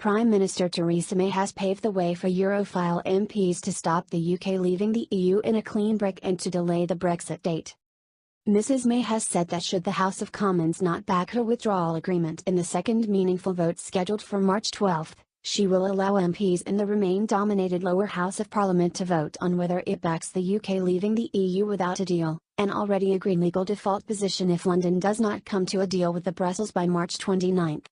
Prime Minister Theresa May has paved the way for Europhile MPs to stop the UK leaving the EU in a clean break and to delay the Brexit date. Mrs May has said that should the House of Commons not back her withdrawal agreement in the second meaningful vote scheduled for March 12, she will allow MPs in the Remain-dominated lower house of Parliament to vote on whether it backs the UK leaving the EU without a deal, an already agreed legal default position if London does not come to a deal with Brussels by March 29.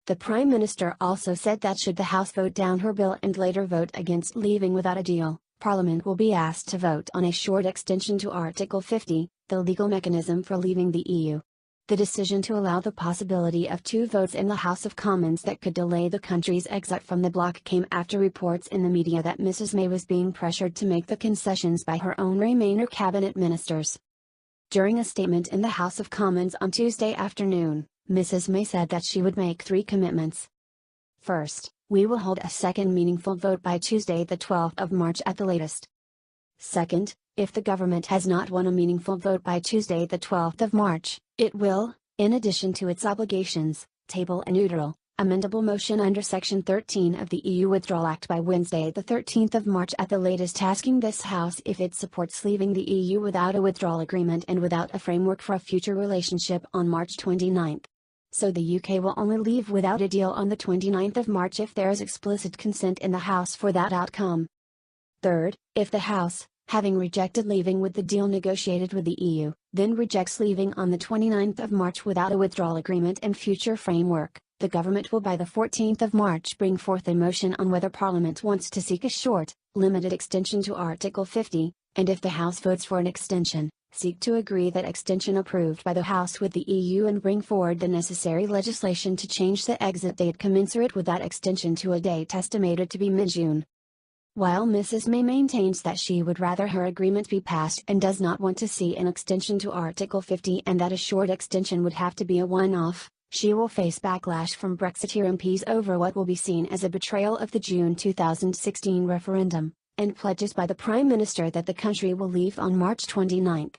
The Prime Minister also said that should the House vote down her bill and later vote against leaving without a deal, Parliament will be asked to vote on a short extension to Article 50, the legal mechanism for leaving the EU. The decision to allow the possibility of two votes in the House of Commons that could delay the country's exit from the bloc came after reports in the media that Mrs May was being pressured to make the concessions by her own Remainer cabinet ministers. During a statement in the House of Commons on Tuesday afternoon, Mrs May said that she would make three commitments. First, we will hold a second meaningful vote by Tuesday the 12th of March at the latest. Second, if the government has not won a meaningful vote by Tuesday the 12th of March, it will, in addition to its obligations, table a neutral, amendable motion under Section 13 of the EU Withdrawal Act by Wednesday the 13th of March at the latest, asking this House if it supports leaving the EU without a withdrawal agreement and without a framework for a future relationship on March 29. So the UK will only leave without a deal on the 29th of March if there is explicit consent in the House for that outcome. Third, if the House, having rejected leaving with the deal negotiated with the EU, then rejects leaving on the 29th of March without a withdrawal agreement and future framework, the government will by the 14th of March bring forth a motion on whether Parliament wants to seek a short, limited extension to Article 50, and if the House votes for an extension, seek to agree that extension approved by the House with the EU and bring forward the necessary legislation to change the exit date commensurate with that extension to a date estimated to be mid-June. While Mrs May maintains that she would rather her agreement be passed and does not want to see an extension to Article 50 and that a short extension would have to be a one-off, she will face backlash from Brexiteer MPs over what will be seen as a betrayal of the June 2016 referendum, and pledges by the Prime Minister that the country will leave on March 29.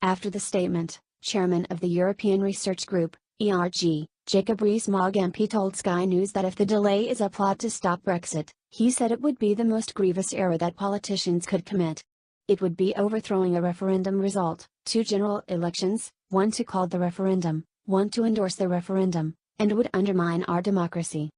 After the statement, Chairman of the European Research Group, ERG, Jacob Rees-Mogg MP told Sky News that if the delay is a plot to stop Brexit, he said it would be the most grievous error that politicians could commit. It would be overthrowing a referendum result, two general elections, one to call the referendum, one to endorse the referendum, and would undermine our democracy.